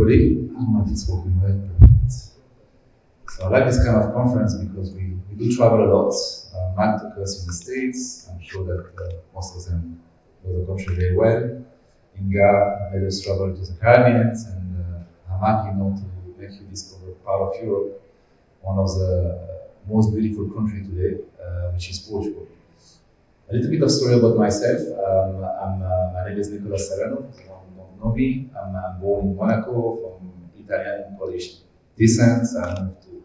everybody. I don't know if it's working well. Perfect. So I like this kind of conference because we do travel a lot. Matt took us in the States. I'm sure that most of them know the country very well. Inga made us travel to the Caribbean, and I'm happy now to make you discover part of Europe, one of the most beautiful countries today, which is Portugal. A little bit of story about myself. My name is Nicolas Salerno. For those who don't know me, I'm born in Monaco from Italian and Polish descent. I moved to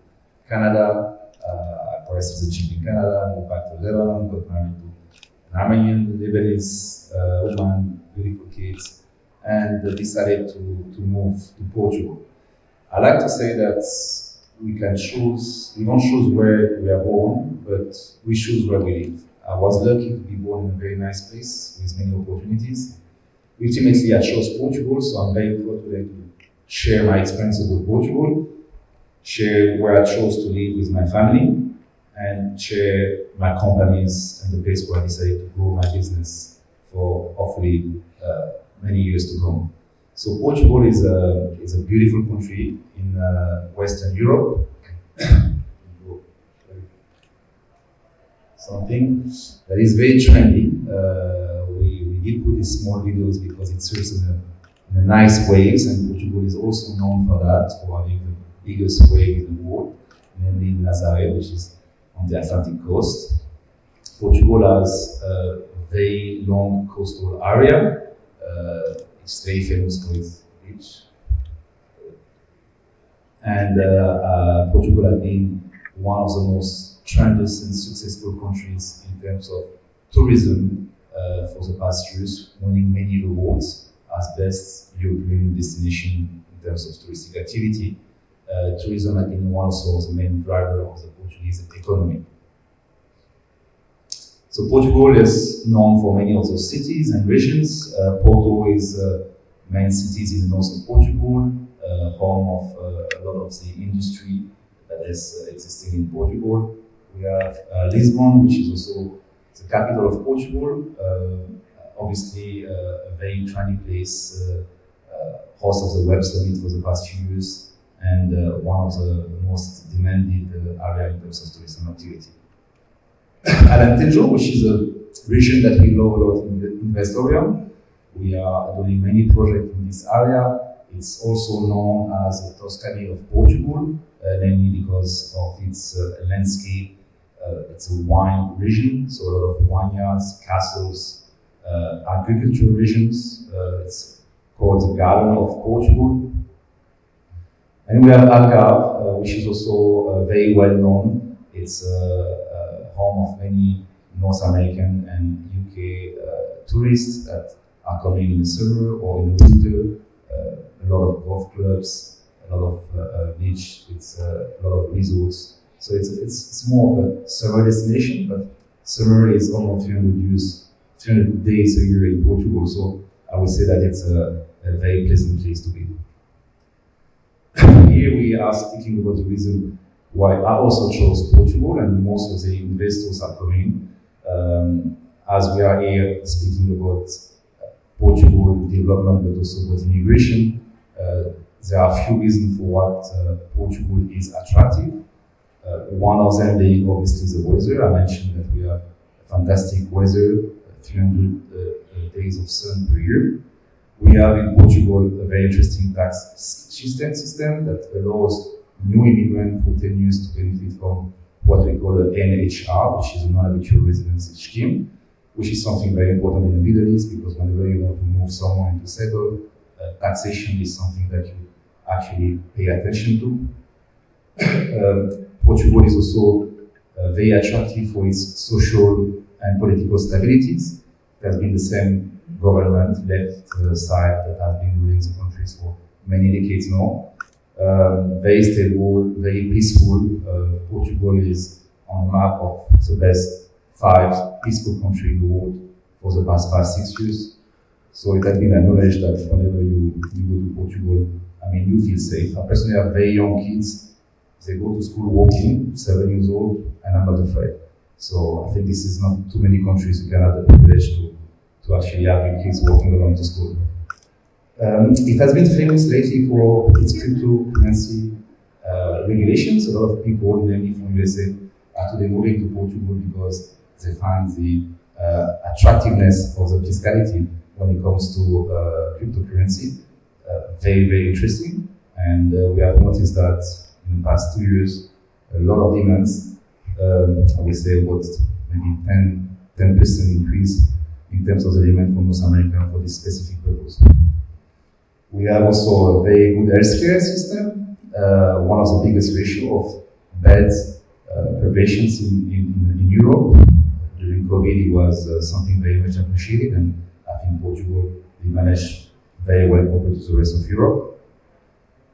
Canada. I acquired citizenship in Canada, moved back to Lebanon, got married to an Armenian, Lebanese woman, beautiful kids, and decided to move to Portugal. I like to say that we don't choose where we are born, but we choose where we live. I was lucky to be born in a very nice place with many opportunities. Ultimately, I chose Portugal, so I'm very proud today to share my experiences with Portugal, share where I chose to live with my family, and share my companies and the place where I decided to grow my business for hopefully many years to come. So Portugal is a beautiful country in Western Europe. Something that is very trendy. We did put these small videos because it serves in a nice waves, and Portugal is also known for that, for having the biggest wave in the world, namely Nazaré, which is on the Atlantic coast. Portugal has a very long coastal area. It's very famous for its beach. And Portugal has been one of the most tremendous and successful countries in terms of tourism for the past years, winning many awards as best European destination in terms of touristic activity. Tourism has been one of the main drivers of the Portuguese economy. So Portugal is known for many of those cities and regions. Porto is main cities in the north of Portugal, home of a lot of the industry that is existing in Portugal. We have Lisbon, which is also the capital of Portugal. Obviously, a very trendy place, host of the Web Summit for the past few years, and one of the most demanded areas in terms of tourism activity. Alentejo, which is a region that we love a lot in Investaureum. We are doing many projects in this area. It's also known as the Tuscany of Portugal, namely because of its landscape. It's a wine region, so a lot of vineyards, castles, agricultural regions. It's called the Garden of Portugal. And we have Algarve, which is also very well known. It's home of many North American and UK tourists that are coming in the summer or in the winter. A lot of golf clubs, a lot of beach, it's a lot of resorts. So it's more of a summer destination, but summer is almost 300 days a year in Portugal. So I would say that it's a very pleasant place to be. Here we are speaking about the reason why I also chose Portugal, and most of the investors are coming. As we are here speaking about Portugal development, but also about immigration, there are a few reasons for what Portugal is attractive. One of them being obviously the weather. I mentioned that we have fantastic weather, 300 days of sun per year. We have in Portugal a very interesting tax system that allows new immigrants for 10 years to benefit from what we call an NHR, which is a non-habitual residency scheme, which is something very important in the Middle East, because whenever you want to move somewhere and to settle, taxation is something that you actually pay attention to. Portugal is also very attractive for its social and political stabilities. There has been the same government, left side, that has been ruling the countries for many decades now. Very stable, very peaceful. Portugal is on the map of the best 5 peaceful countries in the world for the past 5-6 years. So it has been acknowledged that whenever you go to Portugal, I mean, you feel safe. I personally have very young kids. They go to school walking, 7 years old, and I'm not afraid. So I think this is not too many countries who can have the privilege to actually have your kids walking along to school. It has been famous lately for its cryptocurrency regulations. A lot of people, mainly from USA, are today moving to Portugal because they find the attractiveness of the fiscality when it comes to cryptocurrency very, very interesting. And we have noticed that in the past 2 years, a lot of demands, I would say about maybe 10% increase in terms of the demand from North America for this specific purpose. We have also a very good healthcare system, one of the biggest ratio of beds per patients in Europe. During COVID, it was something very much appreciated, and I think Portugal, they managed very well compared to the rest of Europe.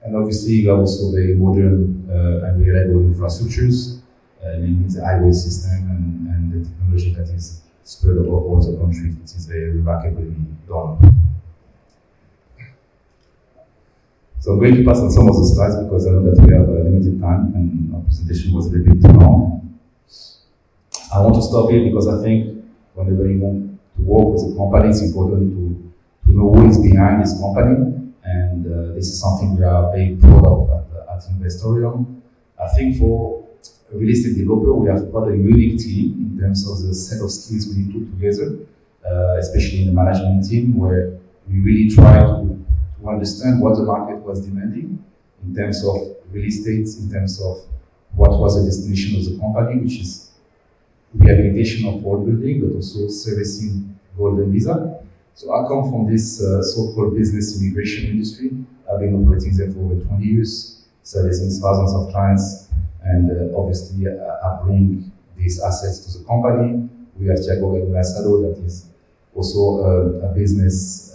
And obviously, you have also very modern and reliable infrastructures, namely the highway system and the technology that is spread over all the country. It is very remarkably done. So I'm going to pass on some of the slides because I know that we have a limited time and our presentation was a little bit too long. I want to stop here because I think whenever you want to work with a company, it's important to know who is behind this company. And this is something we are very proud of at Investaureum. I think for a real estate developer, we have quite a unique team in terms of the set of skills we need to put together, especially in the management team, where we really try to understand what the market was demanding in terms of real estate, in terms of what was the destination of the company, which is rehabilitation of old building, but also servicing golden visa. So I come from this so-called business immigration industry. I've been operating there for over 20 years, servicing thousands of clients, and obviously I bring these assets to the company. We have Nicolas Salerno, that is also a business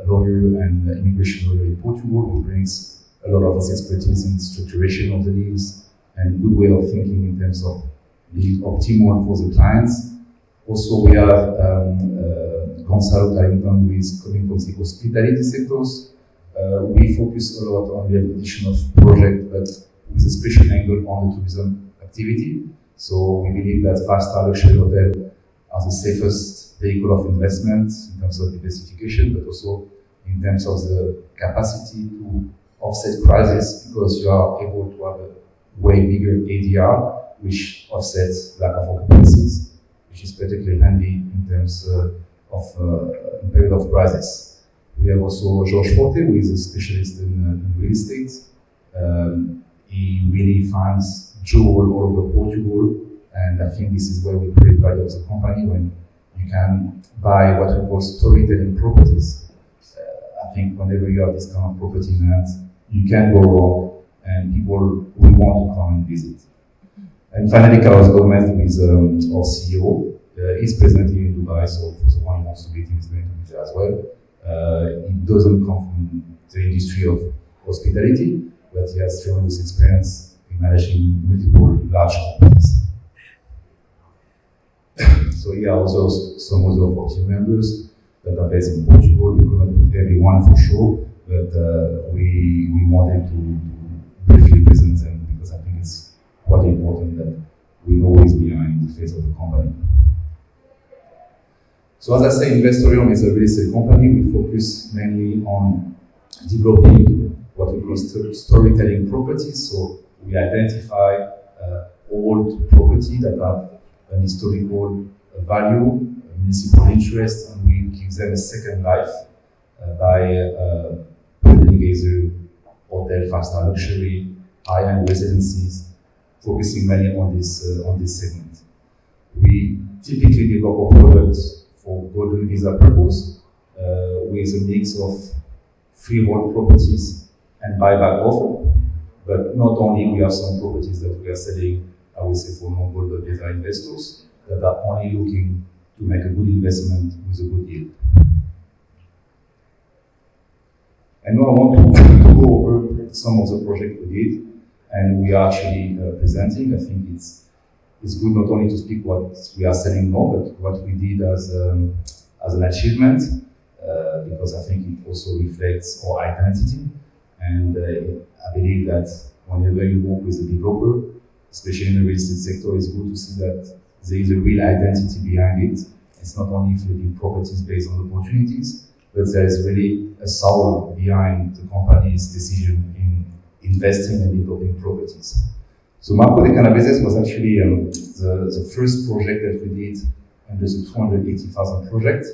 lawyer and immigration lawyer in Portugal, who brings a lot of his expertise in structuration of the deals and good way of thinking in terms of the optimal for the clients. Also, we have Gonzalo Carrington, who is coming from the hospitality sectors. We focus a lot on the rehabilitation of projects, but with a special angle on the tourism activity. So we believe that 5-star luxury hotels are the safest vehicle of investment in terms of diversification, but also in terms of the capacity to offset crisis, because you are able to have a way bigger ADR, which offsets lack of occupancies, which is particularly handy in terms of in period of crisis. We have also George Forte, who is a specialist in real estate. He really finds jewels all over Portugal, and I think this is where we create value as a company, when you can buy what we call storytelling properties. I think whenever you have this kind of property in hand, you can go wrong, and people will want to come and visit. And finally, Carlos Gomez, who is our CEO, is present here in Dubai, so for the one who wants to meet him, is going to be there as well. He doesn't come from the industry of hospitality, but he has tremendous experience in managing multiple large companies. So here are also some other of our team members that are based in Portugal. We couldn't put everyone for sure, but we wanted to briefly present them because I think it's quite important that we know who is behind the face of the company. So as I say, Investaureum is a real estate company. We focus mainly on developing what we call storytelling properties. So we identify old property that have an historical value, a municipal interest, and we give them a second life by building either hotel, 5-star luxury, high-end residencies, focusing mainly on this segment. We typically develop our products for golden visa purpose, with a mix of freehold properties and buyback offer. But not only, we have some properties that we are selling, I would say, for non-golden visa investors that are only looking to make a good investment with a good yield. And now I want to go over some of the projects we did, and we are actually presenting. I think it's good not only to speak what we are selling now, but what we did as an achievement, because I think it also reflects our identity. And I believe that whenever you work with a developer, especially in the real estate sector, it's good to see that there is a real identity behind it. It's not only flipping properties based on opportunities, but there is really a soul behind the company's decision in investing and developing properties. So Marco de Canaveses was actually the first project that we did under the 280,000 project.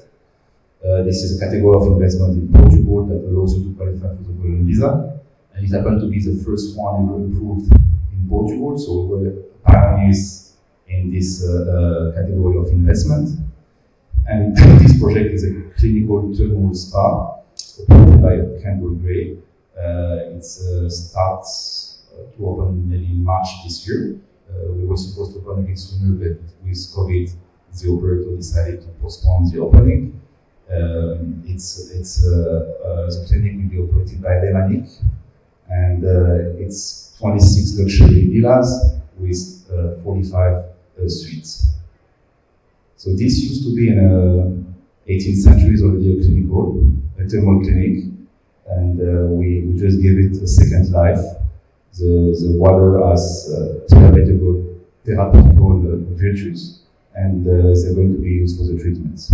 This is a category of investment in Portugal that allows you to qualify for the Golden Visa. And it happened to be the first one ever approved in Portugal, so we're pioneers in this category of investment. And this project is a clinical thermal spa operated by Campbell Gray. It starts to open maybe in March this year. We were supposed to open a bit sooner, but with COVID, the operator decided to postpone the opening. The clinic will be operated by Lemanic, and it's 26 luxury villas with 45 suites. So this used to be in the 18th century already a thermal clinic, and we just gave it a second life. The water has therapeutical virtues, and they're going to be used for the treatments.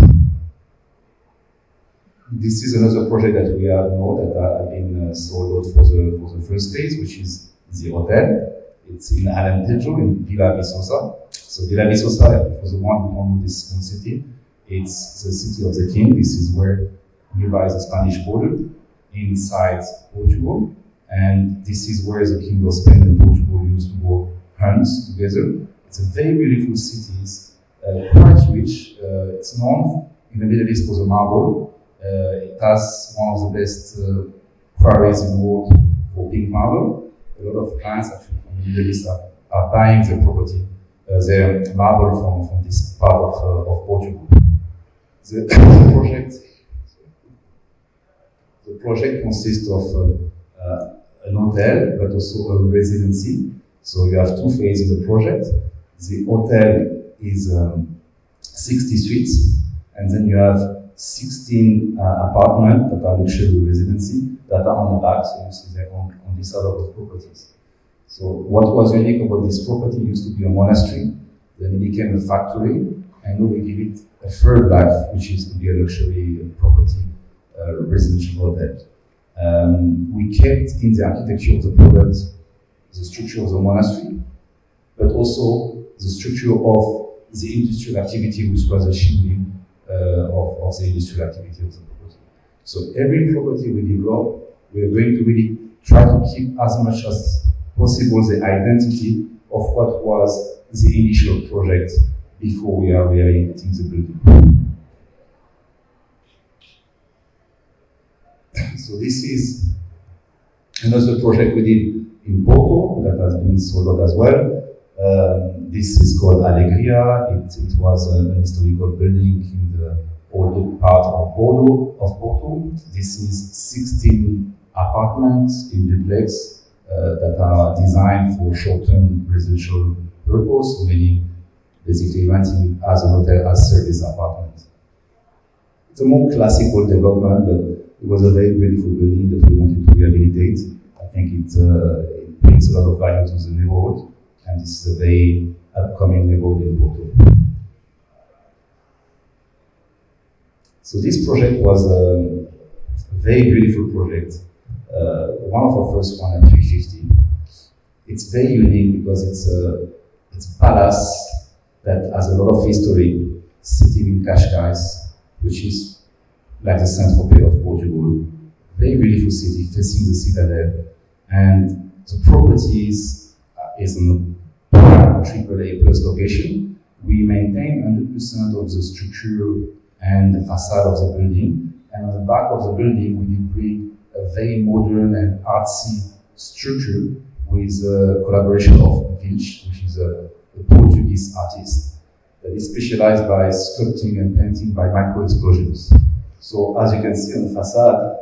This is another project that we have now that have been sold out for the first phase, which is the hotel. It's in Alentejo, in Villa Viçosa. So Villa Viçosa, for the one who don't know this small city, it's the city of the king. This is where nearby is the Spanish border, inside Portugal. And this is where the king of Spain and Portugal used to go hunt together. It's a very beautiful city, quite rich. It's known in the Middle East for the marble. It has one of the best quarries in the world for pink marble. A lot of clients actually from the Middle East are buying the property, their marble from this part of Portugal. The project consists of an hotel, but also a residency. So you have two phases of the project. The hotel is 60 suites, and then you have 16 apartments that are luxury residency that are on the back, so you see they're on this side of the properties. So what was unique about this property used to be a monastery, then it became a factory, and now we give it a third life, which is to be a luxury property, residential hotel. We kept in the architecture of the product the structure of the monastery, but also the structure of the industrial activity, which was a shielding of the industrial activity of the property. So every property we develop, we are going to really try to keep as much as possible the identity of what was the initial project before we are rehabilitating the building. So this is another project we did in Porto that has been sold out as well. This is called Alegria. It was an historical building in the older part of Porto. This is 16 apartments in duplex that are designed for short-term residential purpose, meaning basically renting it as a hotel, as service apartment. It's a more classical development, but it was a very beautiful building that we wanted to rehabilitate. I think it brings a lot of value to the neighborhood, and this is a very upcoming neighborhood in Porto. So this project was a very beautiful project. One of our first one at 350. It's very unique because it's a palace that has a lot of history, sitting in Cascais, which is like the Saint-Tropez of Portugal. Very beautiful city, facing the citadel. And the property is in a AAA plus location. We maintain 100% of the structure and the facade of the building. And on the back of the building, we did bring a very modern and artsy structure with a collaboration of Vilch, which is a Portuguese artist that is specialized by sculpting and painting by micro-explosions. So as you can see on the facade,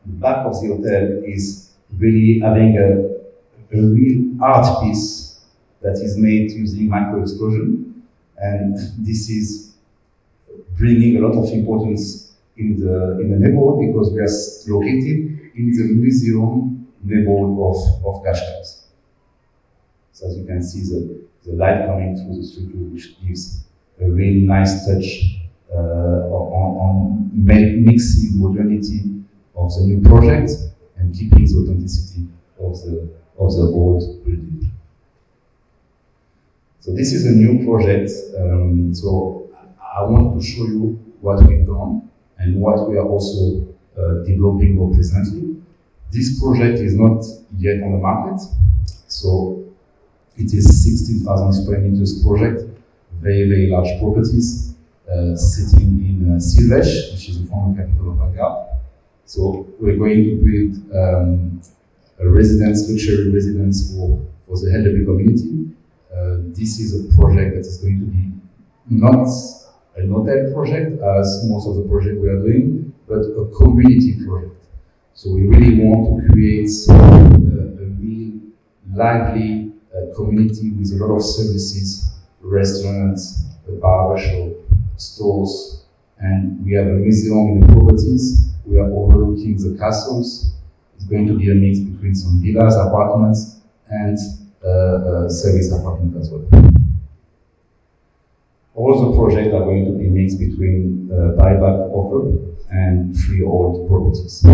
the back of the hotel is really having a real art piece that is made using micro-explosion. And this is bringing a lot of importance in the neighborhood because we are located in the museum neighborhood of Cascais. So as you can see, the light coming through the structure, which gives a really nice touch on mixing modernity of the new project and keeping the authenticity of the old building. So this is a new project. So I want to show you what we've done and what we are also developing more presently. This project is not yet on the market. So it is 16,000 square meters project, very, very large properties, sitting in Silves, which is the former capital of Algarve. So we're going to build a residence, luxury residence for the elderly community. This is a project that is going to be not an hotel project, as most of the projects we are doing, but a community project. So we really want to create a real lively community with a lot of services, restaurants, a barber shop, stores, and we have a museum in the properties. We are overlooking the castles. It's going to be a mix between some villas, apartments, and service apartment as well. All the projects are going to be mixed between buyback offer and freehold properties.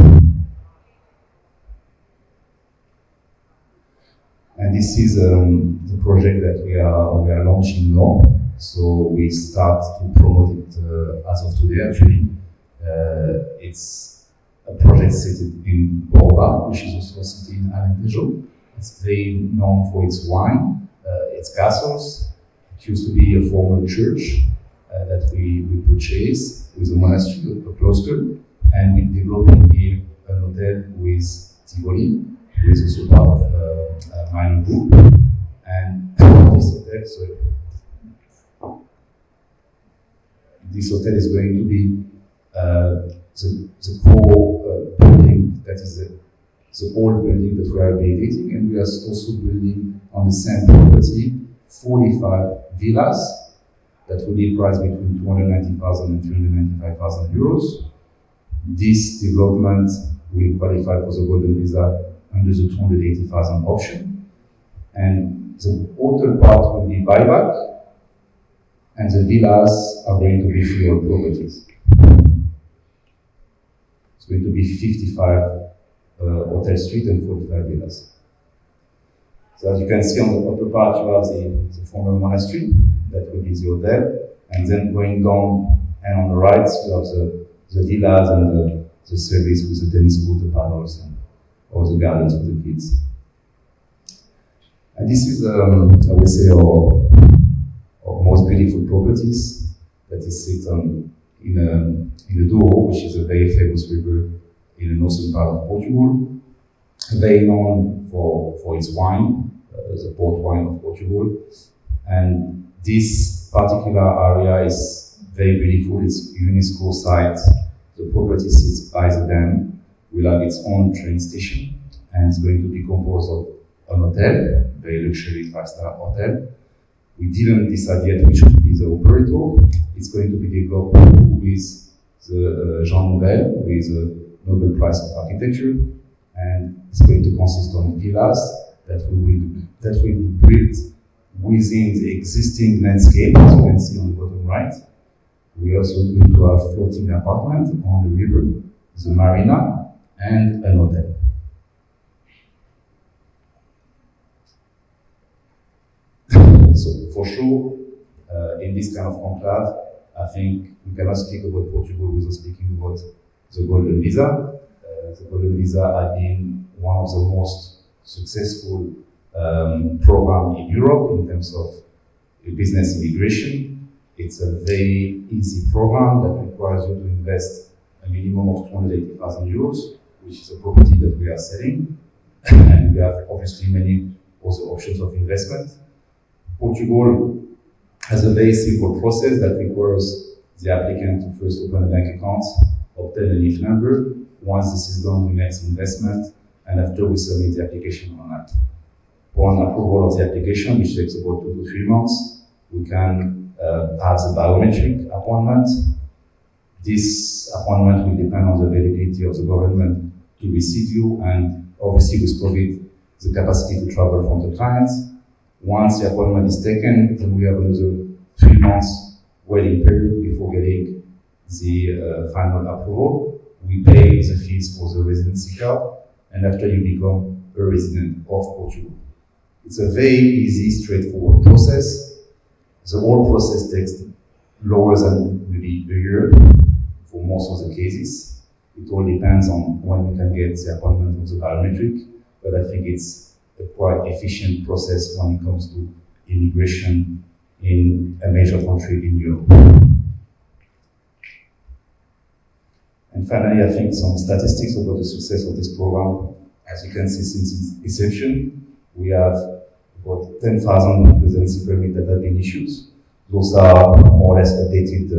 And this is the project that we are launching now. So we start to promote it as of today. Actually, it's a project seated in Borba, which is also a city in Alentejo. It's very known for its wine, its castles. It used to be a former church that we purchased with a monastery, a cloister, and we're developing here an hotel with Tivoli, who is also part of a minor group. And this hotel is going to be the core building, that is the old building that we are rehabilitating, and we are also building on the same property 45 villas that will be priced between 290,000 and 395,000 euros. This development will qualify for the Golden Visa under the 280,000 option, and the hotel part will be buyback, and the villas are going to be freehold properties. It's going to be 55 hotel suite and 45 villas. So as you can see on the upper part, you have the former monastery, that will be the hotel, and then going down and on the right, you have the villas and the service with the tennis court, the paddles, and all the gardens for the kids. And this is, I would say, our most beautiful properties that is sit in the Douro, which is a very famous river in the northern part of Portugal, very known for its wine, the port wine of Portugal. And this particular area is very beautiful. It's a UNESCO site. The property sits by the dam, will have its own train station, and it's going to be composed of an hotel, very luxury 5-star hotel. We didn't decide yet which would be the operator. It's going to be developed with the Jean Nouvel, with a Nobel Prize of Architecture, and it's going to consist on villas that will be built within the existing landscape, as you can see on the bottom right. We also going to have floating apartments on the river, the marina, and an hotel. So for sure, in this kind of conclave, I think we cannot speak about Portugal without speaking about the Golden Visa. The Golden Visa has been one of the most successful program in Europe in terms of business immigration. It's a very easy program that requires you to invest a minimum of 280,000 euros, which is a property that we are selling. And we have obviously many other options of investment. Portugal has a very simple process that requires the applicant to first open a bank account, obtain an IF number. Once this is done, we make some investment, and after we submit the application online. Upon approval of the application, which takes about 2 to 3 months, we can have the biometric appointment. This appointment will depend on the availability of the government to receive you, and obviously with COVID, the capacity to travel from the clients. Once the appointment is taken, then we have another 3 months waiting period before getting the final approval. We pay the fees for the residency card, and after you become a resident of Portugal. It's a very easy, straightforward process. The whole process takes lower than maybe a year for most of the cases. It all depends on when you can get the appointment of the biometric, but I think it's a quite efficient process when it comes to immigration in a major country in Europe. And finally, I think some statistics about the success of this program. As you can see, since its inception, we have about 10,000 residency permits that have been issued. Those are more or less updated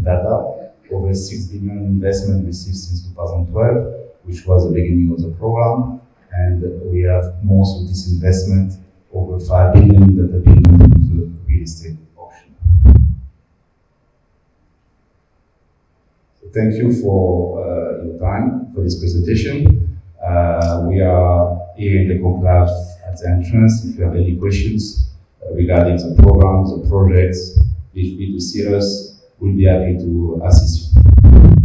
data. Over 6 billion investment received since 2012, which was the beginning of the program. And we have most of this investment, over 5 billion, that have been moved to the real estate auction. So thank you for your time for this presentation. We are here in the Conclave at the entrance. If you have any questions regarding the programs, the projects, feel free to see us. We'll be happy to assist you.